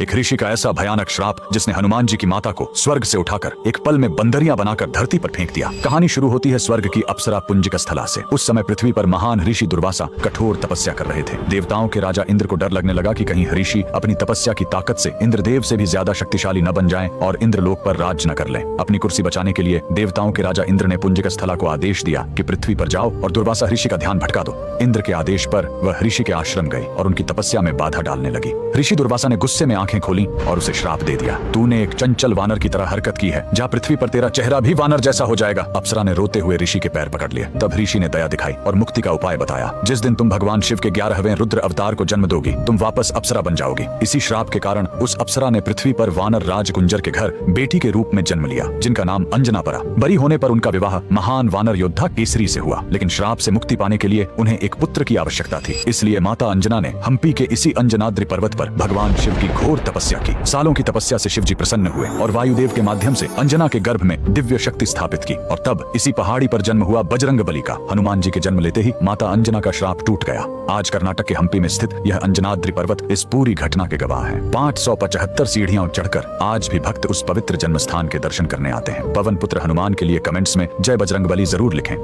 एक ऋषि का ऐसा भयानक श्राप जिसने हनुमान जी की माता को स्वर्ग से उठाकर एक पल में बंदरियां बनाकर धरती पर फेंक दिया। कहानी शुरू होती है स्वर्ग की अप्सरा पुंजिका स्थला से। उस समय पृथ्वी पर महान ऋषि दुर्वासा कठोर तपस्या कर रहे थे। देवताओं के राजा इंद्र को डर लगने लगा कि कहीं ऋषि अपनी तपस्या की ताकत से इंद्रदेव से भी ज्यादा शक्तिशाली न बन जाएं और इंद्रलोक पर राज न कर लें। अपनी कुर्सी बचाने के लिए देवताओं के राजा इंद्र ने पुंजिका स्थला को आदेश दिया कि पृथ्वी पर जाओ और दुर्वासा ऋषि का ध्यान भटका दो। इंद्र के आदेश पर वह ऋषि के आश्रम गए और उनकी तपस्या में बाधा डालने लगी। ऋषि दुर्वासा ने गुस्से में आंखें खोली और उसे श्राप दे दिया। तूने एक चंचल वानर की तरह हरकत की है, जा पृथ्वी पर तेरा चेहरा भी वानर जैसा हो जाएगा। अप्सरा ने रोते हुए ऋषि के पैर पकड़ लिए। तब ऋषि ने दया दिखाई और मुक्ति का उपाय बताया। जिस दिन तुम भगवान शिव के 11वें रुद्र अवतार को जन्म दोगी, तुम वापस अप्सरा बन जाओगी। इसी श्राप के कारण उस अप्सरा ने पृथ्वी पर वानर राज कुंजर के घर बेटी के रूप में जन्म लिया, जिनका नाम अंजना पड़ा। बड़ी होने पर उनका विवाह महान वानर योद्धा केसरी से हुआ, लेकिन श्राप से मुक्ति पाने के लिए उन्हें एक पुत्र की आवश्यकता थी। इसलिए माता अंजना ने हम्पी के इसी अंजनाद्रि पर्वत पर भगवान शिव की घोर तपस्या की। सालों की तपस्या से शिवजी प्रसन्न हुए और वायुदेव के माध्यम से अंजना के गर्भ में दिव्य शक्ति स्थापित की। और तब इसी पहाड़ी पर जन्म हुआ बजरंगबली का। हनुमान जी के जन्म लेते ही माता अंजना का श्राप टूट गया। आज कर्नाटक के हम्पी में स्थित यह अंजनाद्रि पर्वत इस पूरी घटना के गवाह है। 575 सीढ़ियां चढ़कर आज भी भक्त उस पवित्र जन्म स्थान के दर्शन करने आते हैं। पवन पुत्र हनुमान के लिए कमेंट्स में जय बजरंगबली जरूर लिखें।